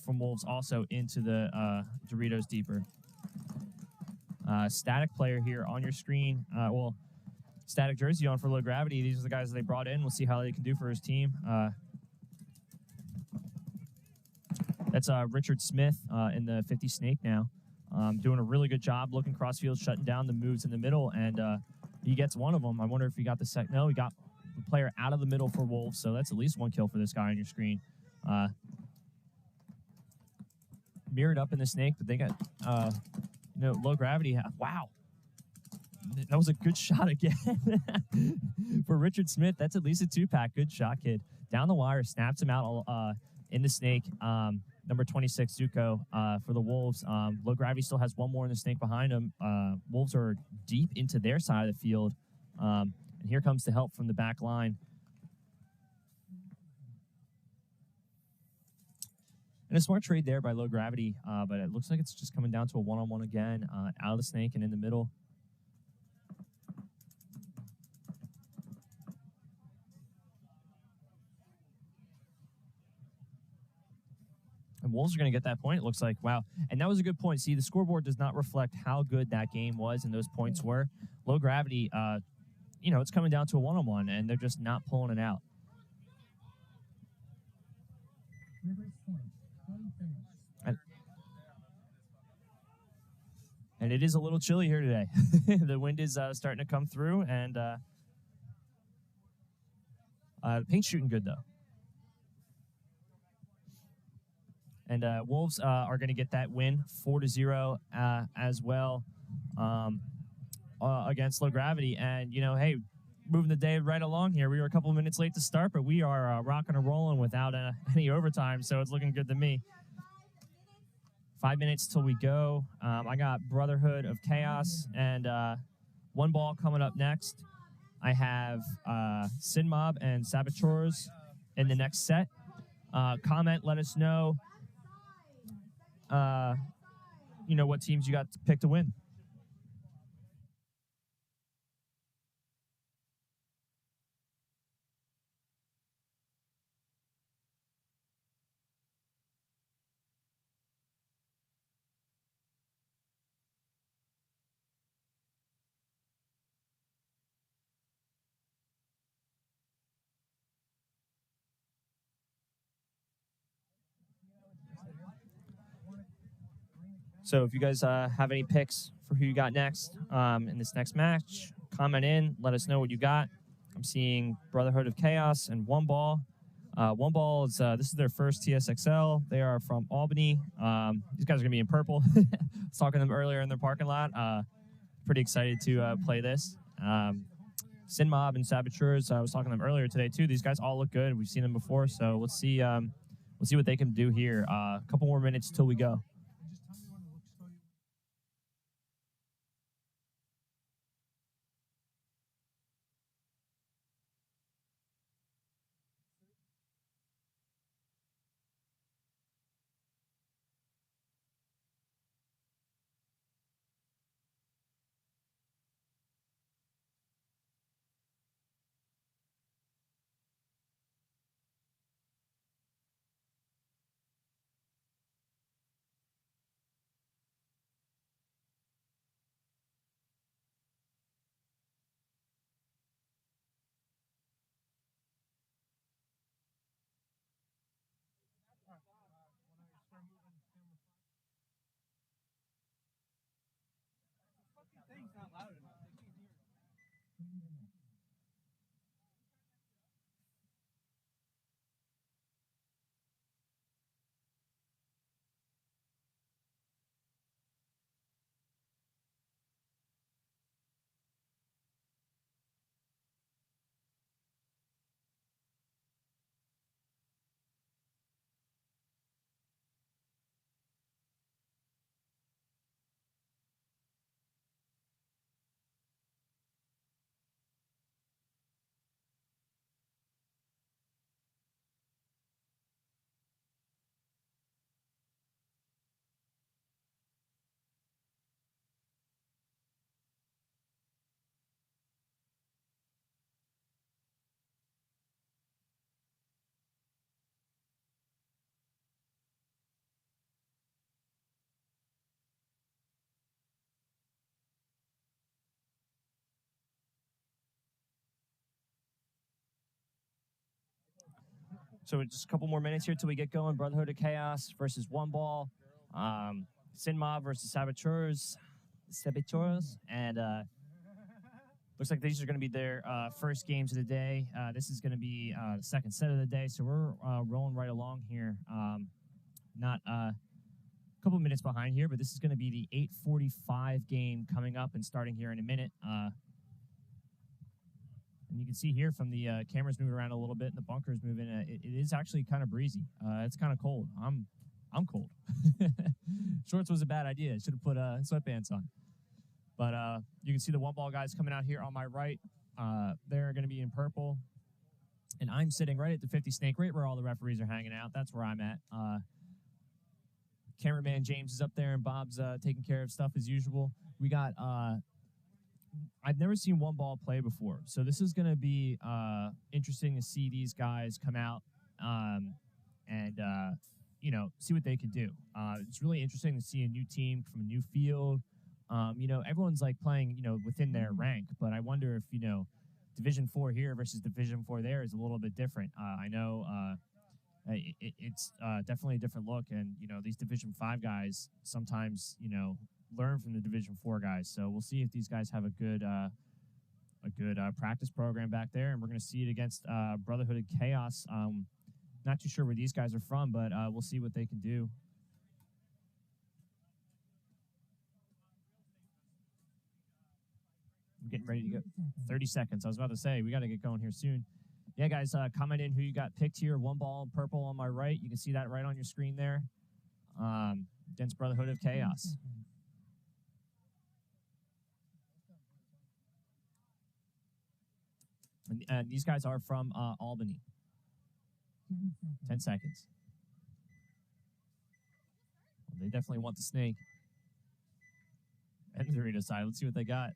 from Wolves also into the Doritos Deeper. Static player here on your screen. Well, static jersey on for Low Gravity. These are the guys that they brought in. We'll see how they can do for his team. That's Richard Smith in the 50 Snake now. Doing a really good job looking crossfield, shutting down the moves in the middle, and he gets one of them. I wonder if he got the second. No, he got the player out of the middle for Wolves, so that's at least one kill for this guy on your screen. Mirrored up in the Snake, but they got, Low Gravity. Wow. That was a good shot again for Richard Smith. That's at least a 2-pack. Good shot, kid. Down the wire, snaps him out in the Snake. Number 26, Zuko, for the Wolves. Low Gravity still has one more in the Snake behind him. Wolves are deep into their side of the field. And here comes the help from the back line. And a smart trade there by Low Gravity, but it looks like it's just coming down to a one-on-one again, out of the Snake and in the middle. And Wolves are going to get that point, it looks like. Wow. And that was a good point. See, the scoreboard does not reflect how good that game was and those points were. Low Gravity, it's coming down to a one-on-one, and they're just not pulling it out. And it is a little chilly here today. The wind is starting to come through, and paint's shooting good, though. And Wolves are going to get that win, 4-0 as well against Low Gravity. And, hey, moving the day right along here. We were a couple of minutes late to start, but we are rocking and rolling without any overtime, so it's looking good to me. 5 minutes till we go. I got Brotherhood of Chaos and One Ball coming up next. I have Sin Mob and Saboteurs in the next set. Comment, let us know, what teams you got picked to win. So if you guys have any picks for who you got next in this next match, comment in. Let us know what you got. I'm seeing Brotherhood of Chaos and One Ball. One Ball is this is their first TSXL. They are from Albany. These guys are gonna be in purple. I was talking to them earlier in their parking lot. Pretty excited to play this. Sin Mob and Saboteurs. I was talking to them earlier today too. These guys all look good. We've seen them before, so let's see. We'll see what they can do here. A couple more minutes till we go. Thing's not loud enough. They can't hear it. So just a couple more minutes here till we get going. Brotherhood of Chaos versus One Ball. Sin Mob versus Saboteurs. And looks like these are going to be their first games of the day. This is going to be the second set of the day. So we're rolling right along here. Not a couple minutes behind here, but this is going to be the 8:45 game coming up and starting here in a minute. And you can see here from the cameras moving around a little bit and the bunkers moving. It is actually kind of breezy. It's kind of cold. I'm cold. Shorts was a bad idea. I should have put sweatpants on. But you can see the One Ball guys coming out here on my right. They're going to be in purple. And I'm sitting right at the 50 snake, right where all the referees are hanging out. That's where I'm at. Cameraman James is up there, and Bob's taking care of stuff as usual. We got... I've never seen One Ball play before, so this is going to be interesting to see these guys come out and you know, see what they can do. It's really interesting to see a new team from a new field. You know, everyone's like playing, you know, within their rank, but I wonder if, you know, Division 4 here versus Division 4 there is a little bit different. I know it's definitely a different look, and you know, these Division 5 guys sometimes, you know, learn from the Division 4 guys. So we'll see if these guys have a good practice program back there, and we're going to see it against Brotherhood of Chaos. Not too sure where these guys are from, but we'll see what they can do. I'm getting ready to go. 30 seconds. I was about to say, we got to get going here soon. Yeah, guys, comment in who you got picked here. One Ball purple on my right. You can see that right on your screen there. Against Brotherhood of Chaos. And these guys are from Albany. 10 seconds. Well, they definitely want the snake. And the Dorito side. Let's see what they got.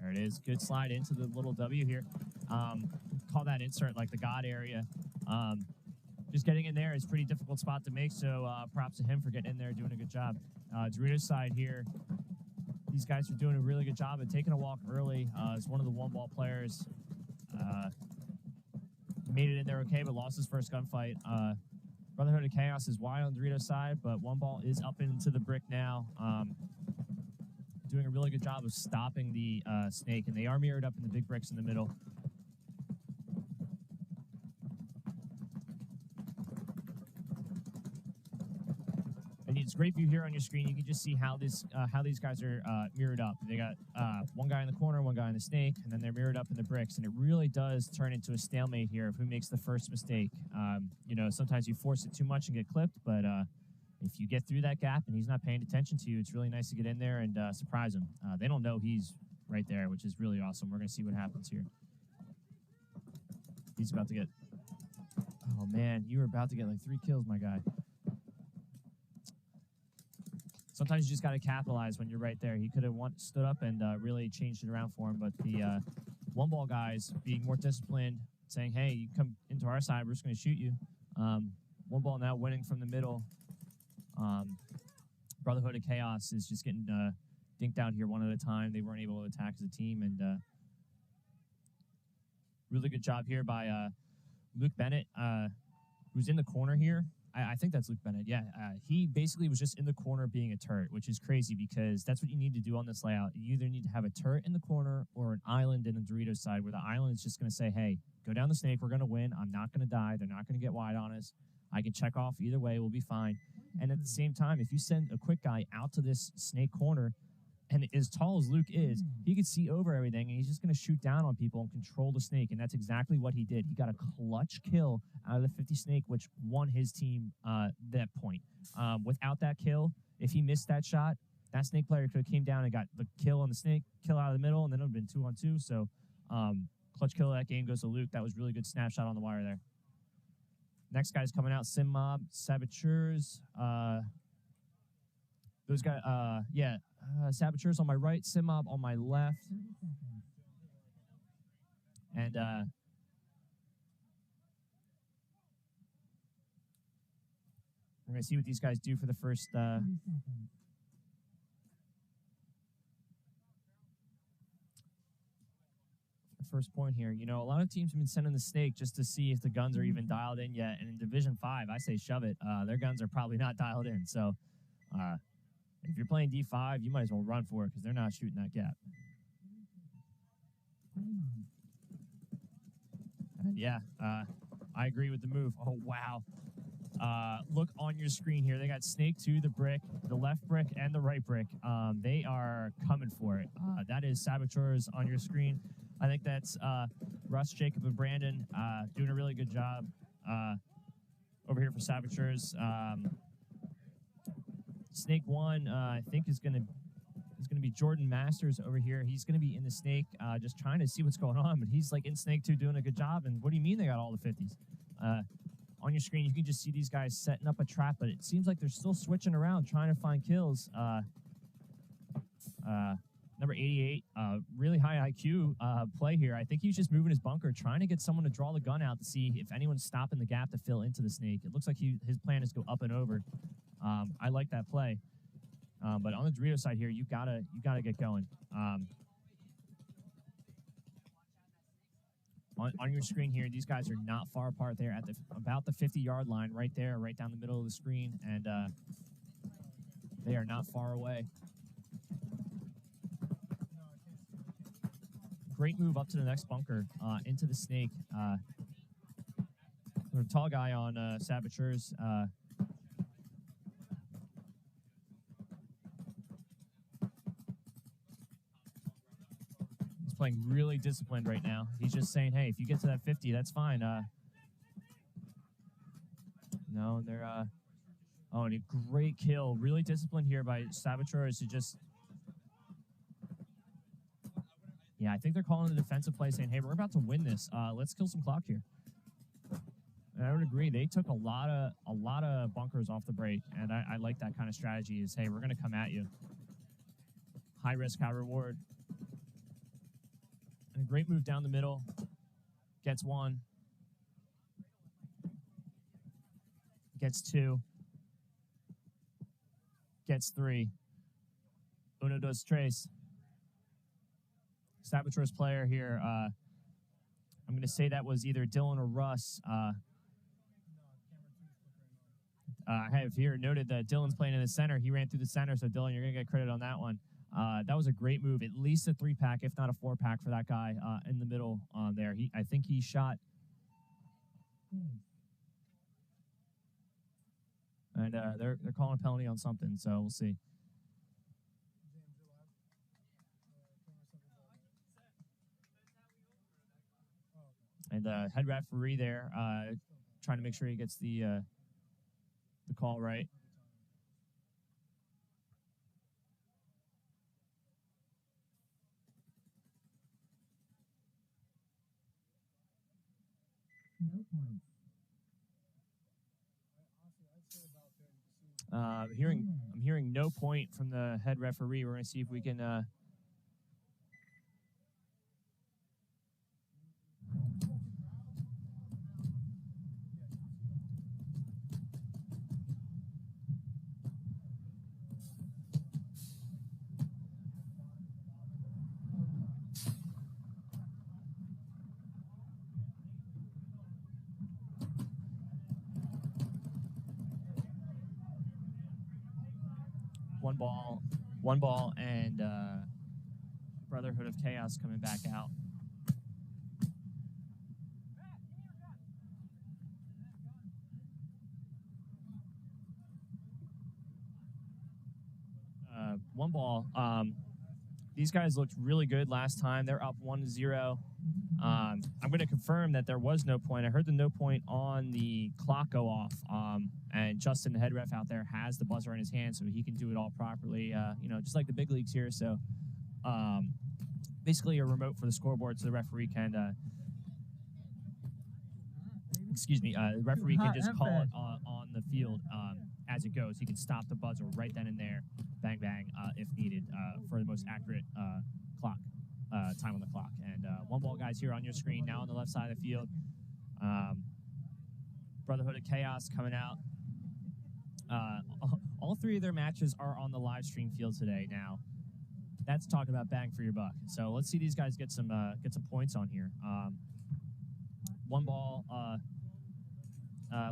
There it is. Good slide into the little W here. Call that insert like the God area. Just getting in there is a pretty difficult spot to make, so props to him for getting in there, doing a good job. Dorito side here. These guys are doing a really good job at taking a walk early. As one of the One Ball players made it in there okay, but lost his first gunfight. Brotherhood of Chaos is wide on Dorito's side, but One Ball is up into the brick now. Doing a really good job of stopping the snake, and they are mirrored up in the big bricks in the middle. And it's a great view here on your screen. You can just see how these guys are mirrored up. They got one guy in the corner, one guy in the snake, and then they're mirrored up in the bricks. And it really does turn into a stalemate here of who makes the first mistake. You know, sometimes you force it too much and get clipped, but if you get through that gap and he's not paying attention to you, it's really nice to get in there and surprise him. They don't know he's right there, which is really awesome. We're going to see what happens here. He's about to get... Oh, man, you were about to get like 3 kills, my guy. Sometimes you just got to capitalize when you're right there. He could have stood up and really changed it around for him, but the One Ball guys being more disciplined, saying, hey, you come into our side, we're just going to shoot you. One Ball now winning from the middle. Brotherhood of Chaos is just getting dinked out here one at a time. They weren't able to attack as a team, and really good job here by Luke Bennett, who's in the corner here. I think that's Luke Bennett, yeah. He basically was just in the corner being a turret, which is crazy because that's what you need to do on this layout. You either need to have a turret in the corner or an island in the Dorito side, where the island is just going to say, hey, go down the snake, we're going to win. I'm not going to die. They're not going to get wide on us. I can check off either way. We'll be fine. And at the same time, if you send a quick guy out to this snake corner, and as tall as Luke is, he can see over everything, and he's just going to shoot down on people and control the snake, and that's exactly what he did. He got a clutch kill out of the 50 snake, which won his team that point. Without that kill, if he missed that shot, that snake player could have came down and got the kill on the snake, kill out of the middle, and then it would have been 2-on-2. So clutch kill of that game goes to Luke. That was really good snapshot on the wire there. Next guy's coming out, Sim Mob, Saboteurs. Those guys, yeah, Saboteurs on my right, Sim Mob on my left. And we're going to see what these guys do for the first... first point here. You know, a lot of teams have been sending the snake just to see if the guns are even dialed in yet. And in Division 5, I say shove it. Their guns are probably not dialed in. So if you're playing D5, you might as well run for it because they're not shooting that gap. And yeah, I agree with the move. Oh, wow. Look on your screen here. They got Snake 2, the brick, the left brick, and the right brick. They are coming for it. That is Saboteurs on your screen. I think that's Russ, Jacob, and Brandon doing a really good job over here for Saboteurs. Snake 1, I think, is going to be Jordan Masters over here. He's going to be in the Snake, just trying to see what's going on. But he's like in Snake 2 doing a good job. And what do you mean they got all the 50s? On your screen, you can just see these guys setting up a trap, but it seems like they're still switching around, trying to find kills. Number 88, really high IQ play here. I think he's just moving his bunker, trying to get someone to draw the gun out to see if anyone's stopping the gap to fill into the Snake. It looks like his plan is to go up and over. I like that play. But on the Dorito side here, you gotta get going. On your screen here, these guys are not far apart there at about the 50-yard line, right there, right down the middle of the screen, and they are not far away. Great move up to the next bunker, into the Snake. There's a tall guy on Saboteurs. Playing really disciplined right now. He's just saying, hey, if you get to that 50, that's fine. No, they're oh, and a great kill. Really disciplined here by Saboteurs to just, yeah, I think they're calling the defensive play saying, hey, we're about to win this. Let's kill some clock here. And I would agree. They took a lot of bunkers off the break, and I like that kind of strategy is, hey, we're going to come at you. High risk, high reward. And a great move down the middle. Gets 1. Gets 2. Gets 3. Uno, dos, tres. Saboteurs player here. I'm going to say that was either Dylan or Russ. I have here noted that Dylan's playing in the center. He ran through the center, so Dylan, you're going to get credit on that one. That was a great move. At least a 3-pack, if not a 4-pack for that guy in the middle there. I think he shot. And they're calling a penalty on something, so we'll see. And head referee there trying to make sure he gets the call right. No points. I'm hearing no point from the head referee. We're going to see if we can. One ball, and Brotherhood of Chaos coming back out. One ball. These guys looked really good last time. They're up 1-0. I'm going to confirm that there was no point. I heard the no point on the clock go off. And Justin, the head ref out there, has the buzzer in his hand, so he can do it all properly. You know, just like the big leagues here. So, basically a remote for the scoreboard, so the referee can. The referee can just call it on the field as it goes. He can stop the buzzer right then and there, bang bang, if needed, for the most accurate clock. Time on the clock. And one ball guys here on your screen now on the left side of the field. Brotherhood of Chaos coming out. All 3 of their matches are on the live stream field today now. That's talking about bang for your buck. So let's see these guys get some points on here. One ball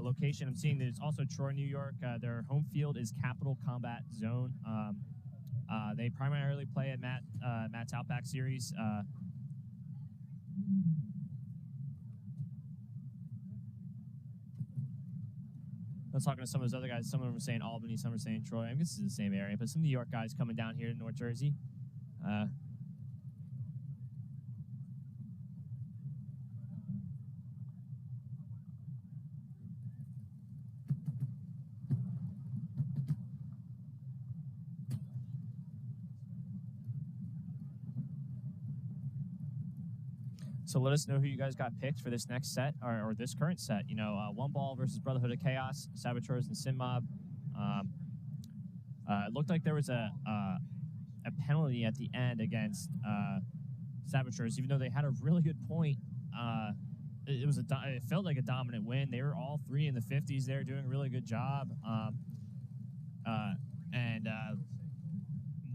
location. I'm seeing there's also Troy, New York. Their home field is Capital Combat Zone. They primarily play at Matt's Outback Series. I was talking to some of those other guys. Some of them were saying Albany, some were saying Troy. I guess it's the same area, but some New York guys coming down here to North Jersey. So let us know who you guys got picked for this next set or this current set. You know, One Ball versus Brotherhood of Chaos, Saboteurs and Sin Mob. It looked like there was a penalty at the end against Saboteurs, even though they had a really good point. It felt like a dominant win. They were all three in the 50s. They were doing a really good job.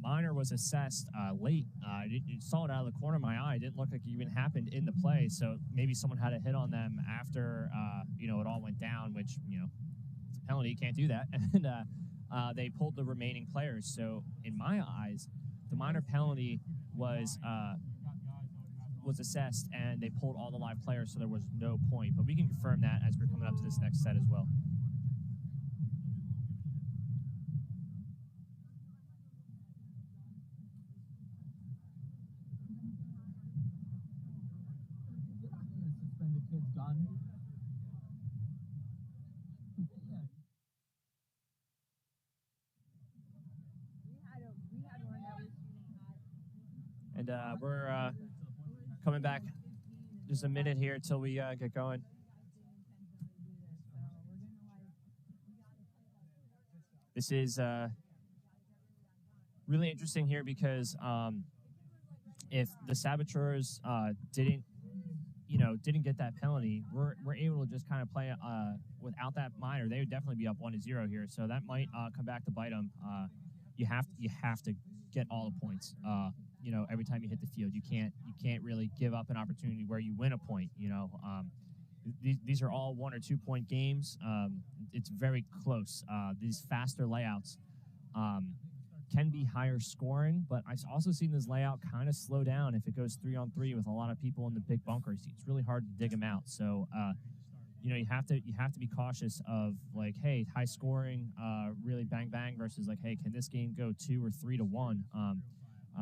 Minor was assessed late. I saw it out of the corner of my eye. It didn't look like it even happened in the play. So maybe someone had a hit on them after it all went down, which it's a penalty. You can't do that. And they pulled the remaining players. So in my eyes, the minor penalty was assessed, and they pulled all the live players, so there was no point. But we can confirm that as we're coming up to this next set as well. And we're coming back just a minute here until we get going. This is really interesting here because if the Saboteurs didn't get that penalty, we're able to just kind of play without that minor. They would definitely be up 1-0 here, so that might come back to bite them. You have to get all the points. Every time you hit the field, you can't really give up an opportunity where you win a point. These are all 1 or 2 point games. It's very close. These faster layouts can be higher scoring, but I've also seen this layout kind of slow down if it goes 3-on-3 with a lot of people in the big bunkers. It's really hard to dig them out. So you have to be cautious of, like, hey, high scoring, really bang bang versus, like, hey, can this game go 2 or 3 to 1?